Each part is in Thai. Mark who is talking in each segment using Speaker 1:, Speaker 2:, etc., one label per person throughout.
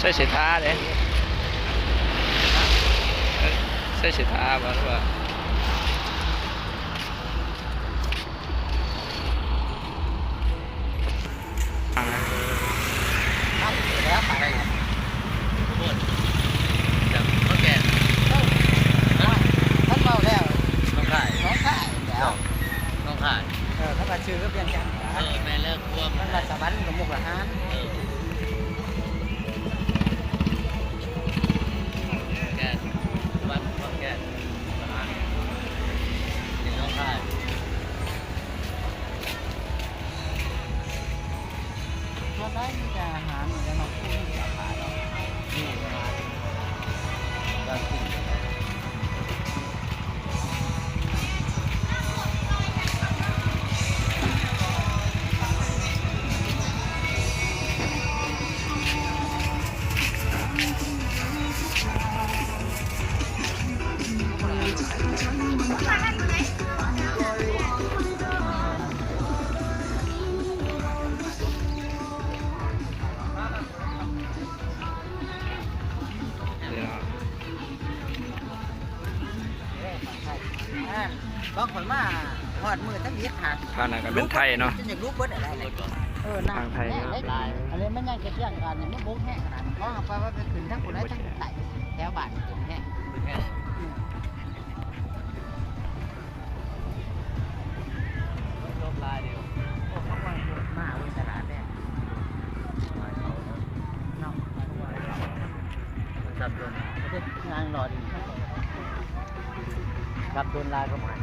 Speaker 1: ใส่เสถาเลยใส่เสถาบ้างว่า
Speaker 2: แล้วไปหมดจับเขาแก่ท่านเมาแล้วน้องขายแล้วน้องขายถ้ามาชื่อก็เปลี่ยนกันแม่เลิกควงท่านมาสวรรค์กับมุกละฮานแก่วันแก่น้องขายตอนนั้นมีแต่อาหารมีแต่น้องคู่มีแต่อาหารเนาะนี่อาหารการกินก็คนมาหอดมือทั้งยึดหัก
Speaker 1: ทางนั้นก็เป็นไทยเนาะ
Speaker 2: จะอยากรู้เบิดอะไรทางไทยอันนี้มันยังจะเที่ยงกันเนี่ยมันบุกแห้งขนาดเพราะไปว่าไปขึ้นทั้งคนได้ทั้งไต่แถวบ้านขึ้นแห้งลบลายเดียวโอ้เขาว่ามาวันตลาดเนี่ยน้องจับโดนงานรอดีจับโดนลายก็หมาย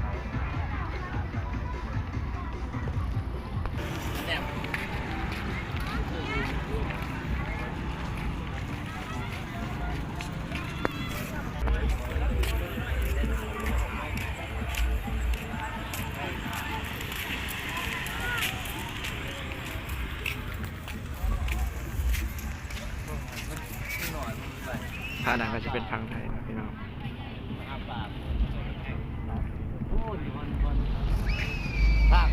Speaker 1: ทางนั้นก็จะเป็นทางไทยนะพี่น้อง
Speaker 2: ภาค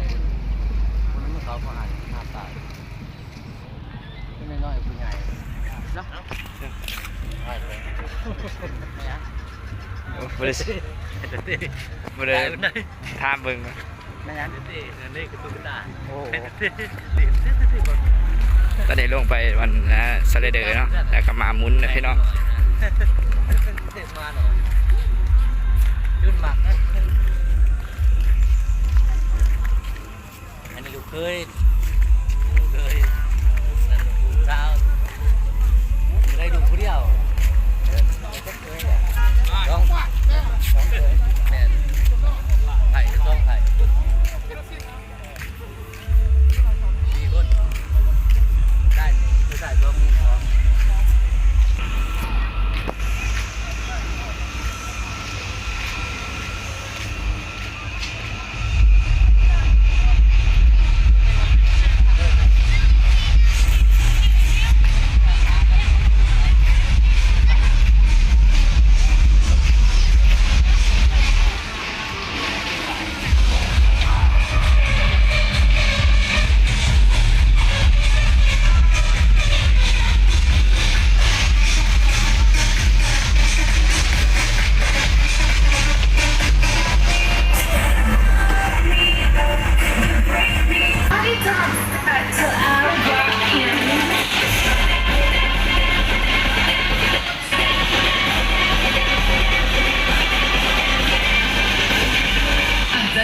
Speaker 2: คนนั้นเขาก็อ่านหน้าตาเป็นน้อยผู้ใหญ่เนาะใช่เลยเนี่ย
Speaker 1: บริษัทบริษัททามเบิ้ง
Speaker 2: ไม่งั้นนี่คือตุ๊กตาโอ้
Speaker 1: ตอนนี้ลงไปวันนะสไลเดอร์เนาะแล้วก็มามุนนะพี่น้อง
Speaker 2: เสร็จมาหน่อยยื่นหมักอันนี้ลูกเคยนั่นลูกสาวได้ดูผู้เดียวต้องเลยแม่ไผ่ต้องไผ่4 คนได้ไม่ได้ตัวมีของ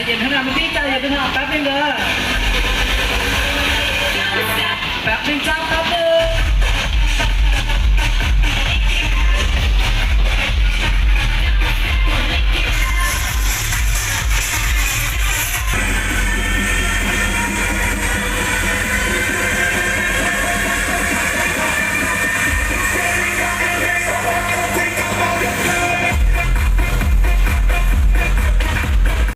Speaker 3: เย็นขนาดมันพี่ใจเย็นขนาดแป๊บนึงเด้อแป๊บนึงจ้า